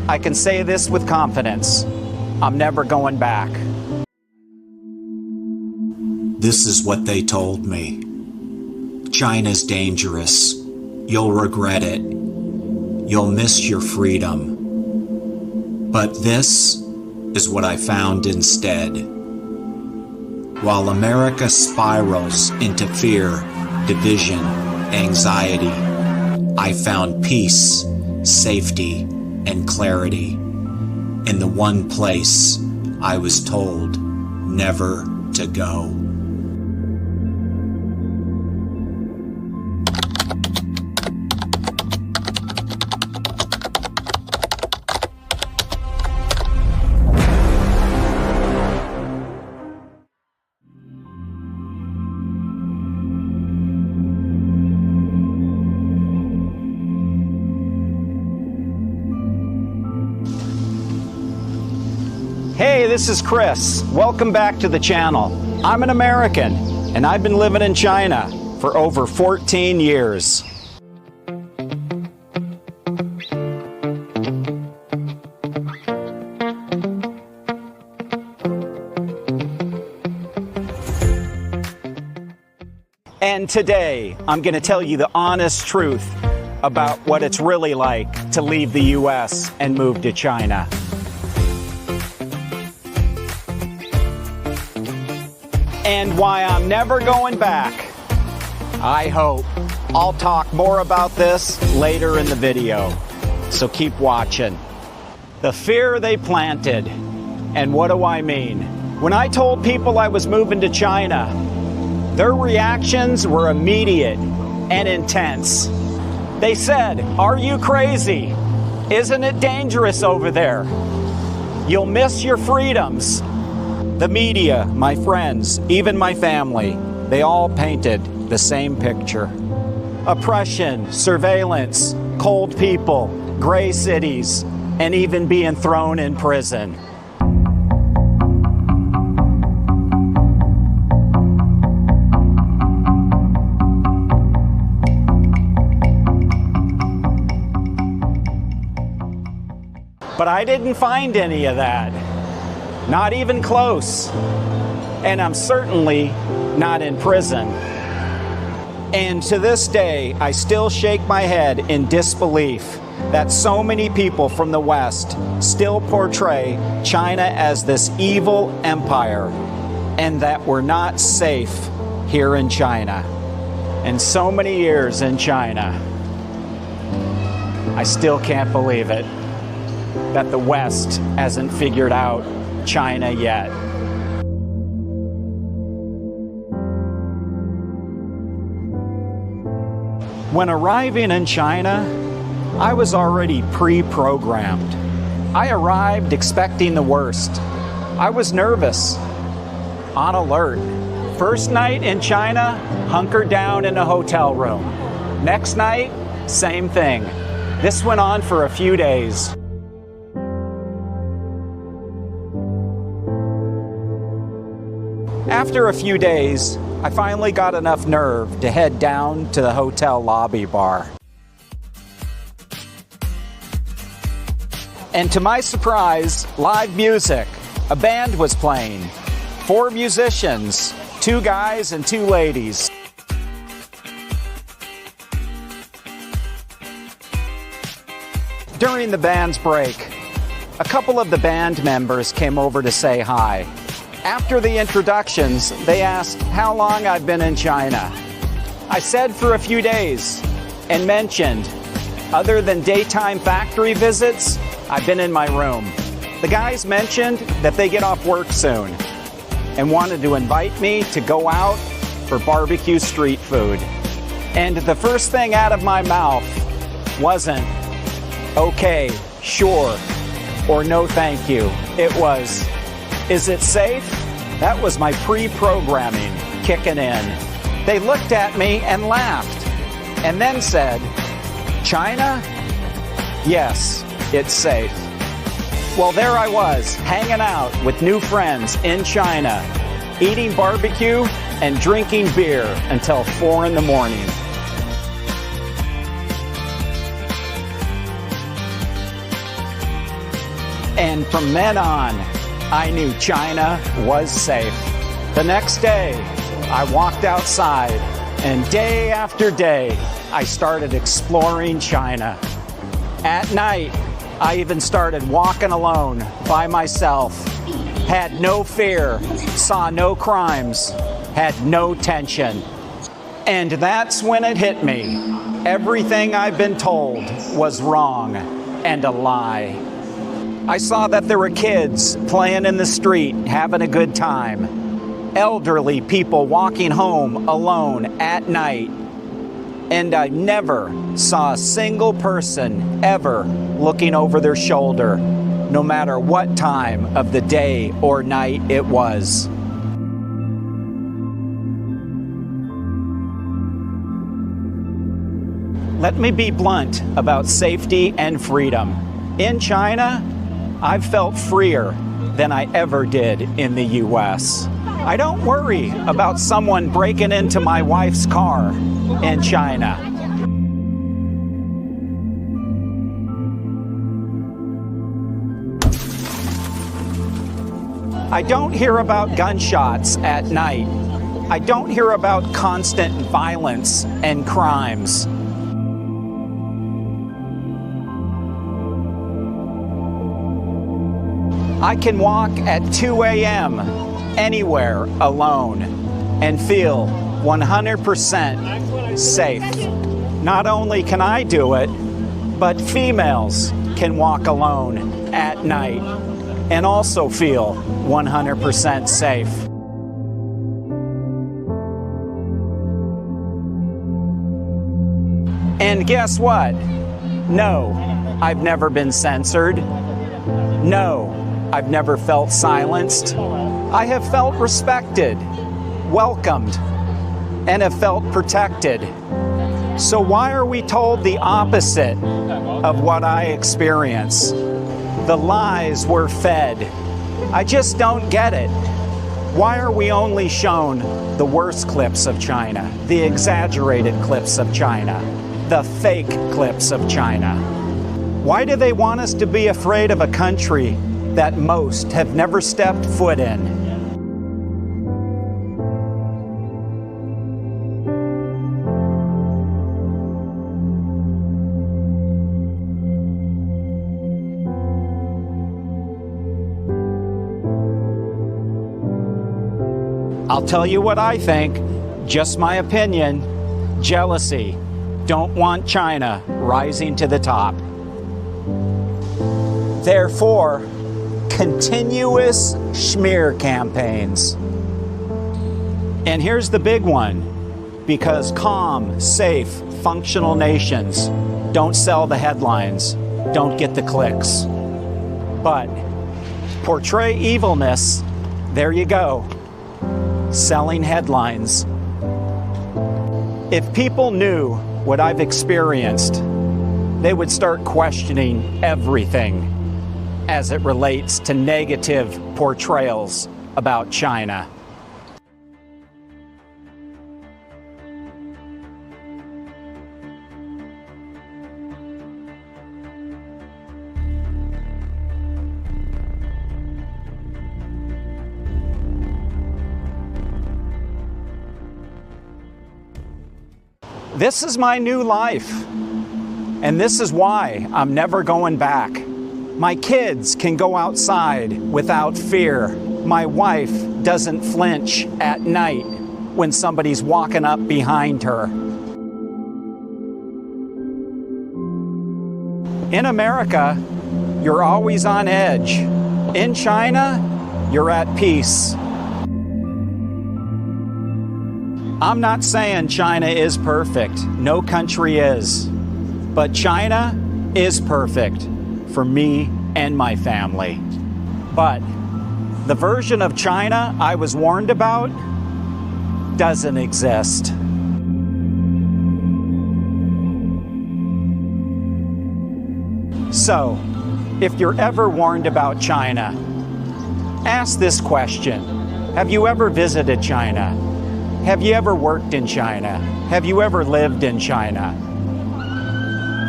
I can say this with confidence. I'm never going back. This is what they told me. China's dangerous. You'll regret it. You'll miss your freedom. But this is what I found instead. While America spirals into fear, division, anxiety, I found peace, safety, and clarity in the one place I was told never to go. Hey, this is Chris. Welcome back to the channel. I'm an American, and I've been living in China for over 14 years. And today, I'm going to tell you the honest truth about what it's really like to leave the U.S. and move to China. And why I'm never going back. I hope. I'll talk more about this later in the video, so keep watching. The fear they planted. And what do I mean? When I told people I was moving to China, their reactions were immediate and intense. They said, "Are you crazy? Isn't it dangerous over there? You'll miss your freedoms." The media, my friends, even my family, they all painted the same picture. Oppression, surveillance, cold people, gray cities, and even being thrown in prison. But I didn't find any of that. Not even close. And I'm certainly not in prison. And to this day, I still shake my head in disbelief that so many people from the West still portray China as this evil empire and that we're not safe here in China. And so many years in China, I still can't believe it, that the West hasn't figured out China yet. When arriving in China, I was already pre-programmed. I arrived expecting the worst. I was nervous, on alert. First night in China, hunkered down in a hotel room. Next night, same thing. This went on for a few days. After a few days, I finally got enough nerve to head down to the hotel lobby bar. And to my surprise, live music. A band was playing. 4 musicians, 2 guys and 2 ladies. During the band's break, a couple of the band members came over to say hi. After the introductions, they asked how long I've been in China. I said for a few days and mentioned, other than daytime factory visits, I've been in my room. The guys mentioned that they get off work soon and wanted to invite me to go out for barbecue street food. And the first thing out of my mouth wasn't, okay, sure, or no thank you. It was, is it safe? That was my pre-programming kicking in. They looked at me and laughed and then said, China? Yes, it's safe. Well, there I was, hanging out with new friends in China, eating barbecue and drinking beer until 4 in the morning. And from then on, I knew China was safe. The next day, I walked outside, and day after day, I started exploring China. At night, I even started walking alone by myself. Had no fear, saw no crimes, had no tension. And that's when it hit me. Everything I've been told was wrong and a lie. I saw that there were kids playing in the street, having a good time. Elderly people walking home alone at night. And I never saw a single person ever looking over their shoulder, no matter what time of the day or night it was. Let me be blunt about safety and freedom. In China, I've felt freer than I ever did in the US. I don't worry about someone breaking into my wife's car in China. I don't hear about gunshots at night. I don't hear about constant violence and crimes. I can walk at 2 a.m. anywhere alone and feel 100% safe. Not only can I do it, but females can walk alone at night and also feel 100% safe. And guess what? No, I've never been censored. No, I've never felt silenced. I have felt respected, welcomed, and have felt protected. So why are we told the opposite of what I experience? The lies we're fed. I just don't get it. Why are we only shown the worst clips of China, the exaggerated clips of China, the fake clips of China? Why do they want us to be afraid of a country that most have never stepped foot in? I'll tell you what I think, just my opinion. Jealousy. Don't want China rising to the top. Therefore, continuous smear campaigns. And here's the big one, because calm, safe, functional nations don't sell the headlines, don't get the clicks. But portray evilness, there you go, selling headlines. If people knew what I've experienced, they would start questioning everything as it relates to negative portrayals about China. This is my new life, and this is why I'm never going back. My kids can go outside without fear. My wife doesn't flinch at night when somebody's walking up behind her. In America, you're always on edge. In China, you're at peace. I'm not saying China is perfect. No country is. But China is perfect for me and my family. But the version of China I was warned about doesn't exist. So, if you're ever warned about China, ask this question. Have you ever visited China? Have you ever worked in China? Have you ever lived in China?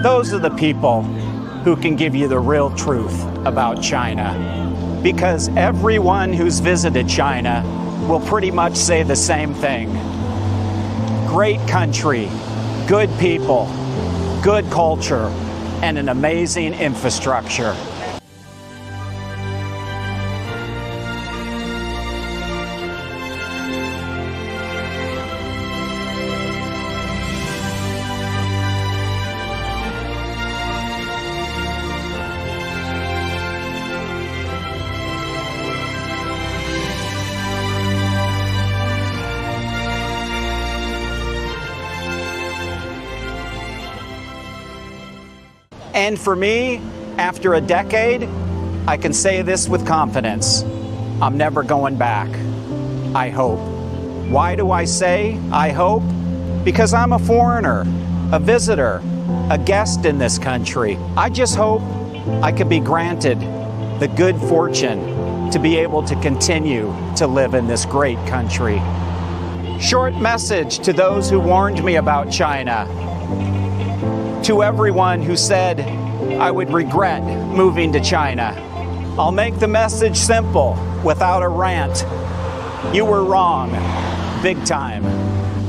Those are the people who can give you the real truth about China. Because everyone who's visited China will pretty much say the same thing. Great country, good people, good culture, and an amazing infrastructure. And for me, after a decade, I can say this with confidence. I'm never going back. I hope. Why do I say I hope? Because I'm a foreigner, a visitor, a guest in this country. I just hope I could be granted the good fortune to be able to continue to live in this great country. Short message to those who warned me about China. To everyone who said I would regret moving to China, I'll make the message simple, without a rant. You were wrong, big time.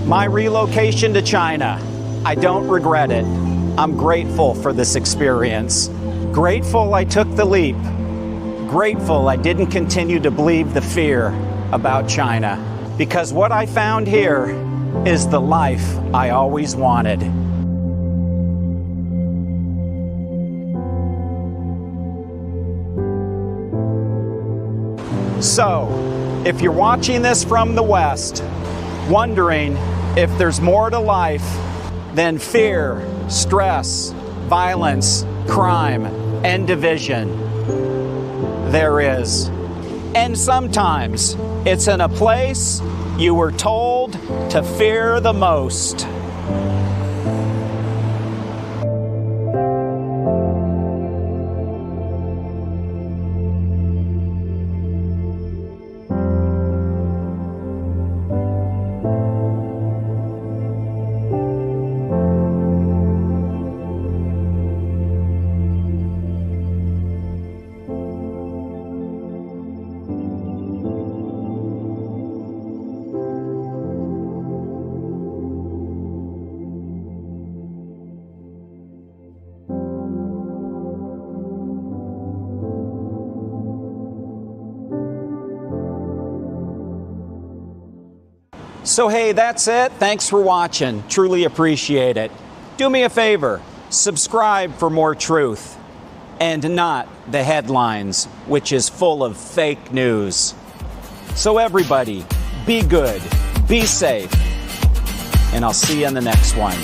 My relocation to China, I don't regret it. I'm grateful for this experience. Grateful I took the leap. Grateful I didn't continue to believe the fear about China. Because what I found here is the life I always wanted. So, if you're watching this from the West, wondering if there's more to life than fear, stress, violence, crime, and division, there is. And sometimes it's in a place you were told to fear the most. So hey, that's it. Thanks for watching. Truly appreciate it. Do me a favor, subscribe for more truth and not the headlines, which is full of fake news. So everybody, be good, be safe, and I'll see you in the next one.